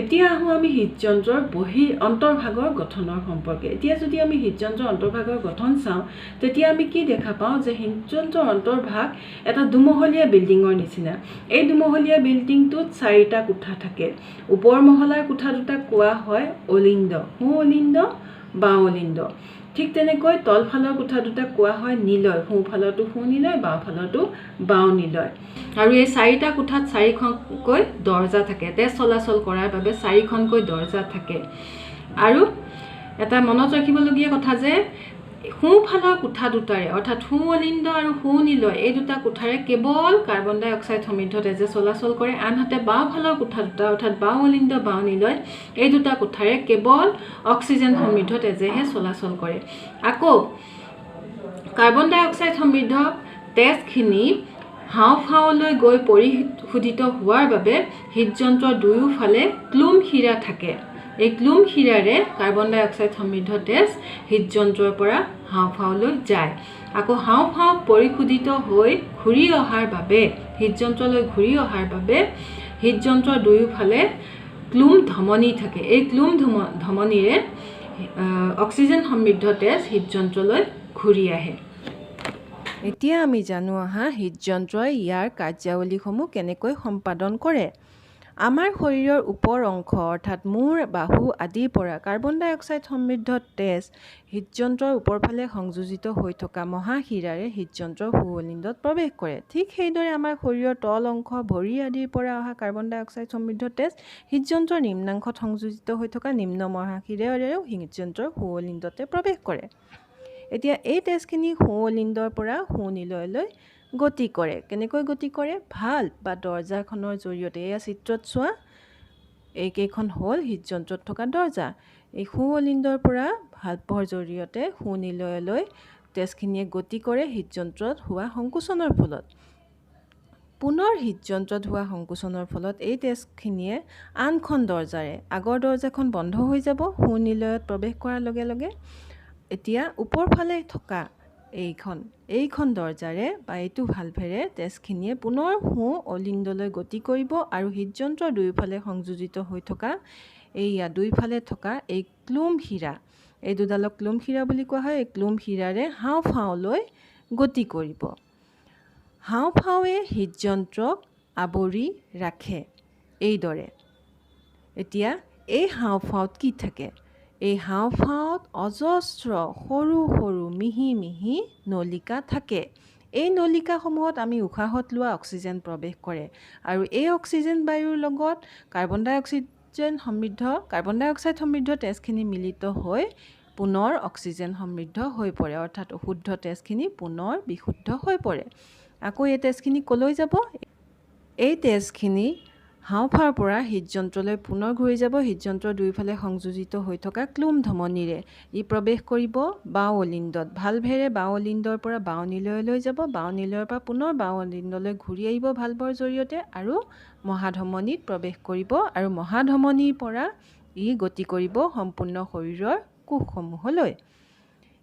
এতিয়া আহোঁ আমি হৃদযন্ত্ৰৰ অন্তৰ্ভাগৰ গঠনৰ সম্পৰ্কে। এতিয়া যদি আমি হৃদযন্ত্ৰৰ অন্তৰ্ভাগৰ গঠন চাওঁ তেতিয়া আমি কি দেখা পাওঁ যে হৃদযন্ত্ৰৰ অন্তৰ্ভাগ এটা দুমহলীয়া বিল্ডিঙৰ নিচিনা। এই দুমহলীয়া বিল্ডিংটোত 4টা কোঠা থাকে। ওপৰ মহলাৰ কোঠা দুটাক কোৱা হয় অলিন্দ, সোঁ অলিন্দ, বাওঁ অলিন্দ। ঠিক তেনেকৈ তলফালৰ কোঠা দুটাক কোৱা হয় নিলয়, সোঁফালৰটো সোঁ নিলয়, বাওঁফালৰটো বাওঁ নিলয়। আৰু এই 4টা কোঠাত 4খনকৈ দৰজা থাকে। তেজ চলাচল কৰাৰ বাবে 4খনকৈ দৰজা থাকে। আৰু এটা মনত ৰাখিবলগীয়া কথা যে সোঁফালৰ কোঠা দুটাৰে অৰ্থাৎ সোঁ অলিন্দ আৰু সোঁ নিলয় এই দুটা কোঠাৰে কেৱল কাৰ্বন ডাই অক্সাইড সমৃদ্ধ তেজে চলাচল কৰে। আনহাতে বাওঁফালৰ কোঠা দুটা অৰ্থাৎ বাওঁ অলিন্দ, বাওঁ নিলয় এই দুটা কোঠাৰে কেৱল অক্সিজেন সমৃদ্ধ তেজেহে চলাচল কৰে। আকৌ কাৰ্বন ডাই অক্সাইড সমৃদ্ধ তেজখিনি হাওঁফাওঁলৈ গৈ পৰিশোধিত হোৱাৰ বাবে হৃদযন্ত্ৰৰ দুয়োফালে ক্লুম শিৰা থাকে। এই ক্লুম শিৰাৰে কাৰ্বন ডাই অক্সাইড সমৃদ্ধ তেজ হৃদযন্ত্ৰৰ পৰা হাওঁফাওঁলৈ যায়। আকৌ হাওঁফাওঁত পৰিশোধিত হৈ ঘূৰি অহাৰ বাবে হৃদযন্ত্ৰলৈ ঘূৰি অহাৰ বাবে হৃদযন্ত্ৰৰ দুয়োফালে ক্লুম ধমনী থাকে। এই ক্লুম ধমনীৰে অক্সিজেন সমৃদ্ধ তেজ হৃদযন্ত্ৰলৈ ঘূৰি আহে। এতিয়া আমি জানো আহা হৃদযন্ত্ৰই ইয়াৰ কাৰ্যাৱলীসমূহ কেনেকৈ সম্পাদন কৰে। আমাৰ শৰীৰৰ ওপৰ অংশ অৰ্থাৎ মূৰ, বাহু আদিৰ পৰা কাৰ্বন ডাই অক্সাইড সমৃদ্ধ তেজ হৃদযন্ত্ৰৰ ওপৰফালে সংযোজিত হৈ থকা মহাশিৰাৰে হৃদযন্ত্ৰৰ সোঁ অলিন্দত প্ৰৱেশ কৰে। ঠিক সেইদৰে আমাৰ শৰীৰৰ তল অংশ, ভৰি আদিৰ পৰা অহা কাৰ্বন ডাই অক্সাইড সমৃদ্ধ তেজ হৃদযন্ত্ৰৰ নিম্নাংশত সংযোজিত হৈ থকা নিম্ন মহাশিৰাৰেও হৃদযন্ত্ৰৰ সোঁ অলিন্দতে প্ৰৱেশ কৰে। এতিয়া এই তেজখিনি সোঁ অলিন্দৰ পৰা সোঁ নিলয়লৈ গতি কৰে। কেনেকৈ গতি কৰে? ভাল্ব বা দৰজাখনৰ জৰিয়তে। এয়া চিত্ৰত চোৱা, এইকেইখন হ'ল হৃদযন্ত্ৰত থকা দৰজা। এই সোঁ অলিন্দৰ পৰা ভাল্বৰ জৰিয়তে সোঁ নিলয়লৈ তেজখিনিয়ে গতি কৰে হৃদযন্ত্ৰত হোৱা সংকোচনৰ ফলত। পুনৰ হৃদযন্ত্ৰত হোৱা সংকোচনৰ ফলত এই তেজখিনিয়ে আনখন দৰজাৰে, আগৰ দৰজাখন বন্ধ হৈ যাব সোঁ নিলয়ত প্ৰৱেশ কৰাৰ লগে লগে। এতিয়া ওপৰফালে থকা এইখন দৰজাৰে বা এইটো ভাল্ভেৰে তেজখিনিয়ে পুনৰ সোঁ অলিন্দলৈ গতি কৰিব আৰু হৃদযন্ত্ৰৰ দুয়োফালে সংযোজিত হৈ থকা দুইফালে থকা এই ক্লুম শিৰা, এই দুডালক ক্লুম শিৰা বুলি কোৱা হয়। এই ক্লুম শিৰাৰে হাওঁফাওঁলৈ গতি কৰিব। হাওঁফাওঁৱে হৃদযন্ত্ৰক আৱৰি ৰাখে এইদৰে। এতিয়া এই হাওঁফাওঁত কি থাকে? এই হাওঁফাওঁত অজস্ৰ সৰু সৰু মিহি মিহি নলিকা থাকে। এই নলিকাসমূহত আমি উশাহত লোৱা অক্সিজেন প্ৰৱেশ কৰে আৰু এই অক্সিজেন বায়ুৰ লগত কাৰ্বন ডাই অক্সাইড সমৃদ্ধ তেজখিনি মিলিত হৈ পুনৰ অক্সিজেন সমৃদ্ধ হৈ পৰে, অৰ্থাৎ অশুদ্ধ তেজখিনি পুনৰ বিশুদ্ধ হৈ পৰে। আকৌ এই তেজখিনি ক'লৈ যাব? এই তেজখিনি হাওঁফাওঁৰ পৰা হৃদযন্ত্ৰলৈ পুনৰ ঘূৰি যাব। হৃদযন্ত্ৰৰ দুয়োফালে সংযোজিত হৈ থকা ক্লুম ধমনীৰে ই প্ৰৱেশ কৰিব বাওঁ অলিন্দত। ভাল্ভেৰে বাওঁ অলিন্দৰ পৰা বাওঁ নিলয়লৈ যাব। বাওঁ নিলয়ৰ পৰা পুনৰ বাওঁ অলিন্দলৈ ঘূৰি আহিব ভাল্ভৰ জৰিয়তে আৰু মহাধমনীত প্ৰৱেশ কৰিব আৰু মহাধমনীৰ পৰা ই গতি কৰিব সম্পূৰ্ণ শৰীৰৰ কোষসমূহলৈ।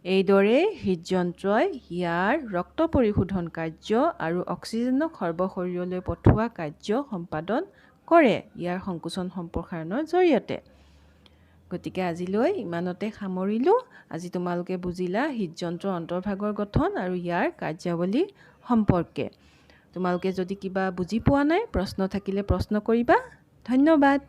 এইদৰে হৃদযন্ত্ৰই ইয়াৰ ৰক্ত পৰিশোধন কাৰ্য আৰু অক্সিজেনক সৰ্বশৰীৰলৈ পঠোৱা কাৰ্য সম্পাদন কৰে ইয়াৰ সংকোচন সম্প্ৰসাৰণৰ জৰিয়তে। গতিকে আজিলৈ ইমানতে সামৰিলোঁ। আজি তোমালোকে বুজিলা হৃদযন্ত্ৰৰ অন্তৰ্ভাগৰ গঠন আৰু ইয়াৰ কাৰ্যাৱলী সম্পৰ্কে। তোমালোকে যদি কিবা বুজি পোৱা নাই, প্ৰশ্ন থাকিলে প্ৰশ্ন কৰিবা। ধন্যবাদ।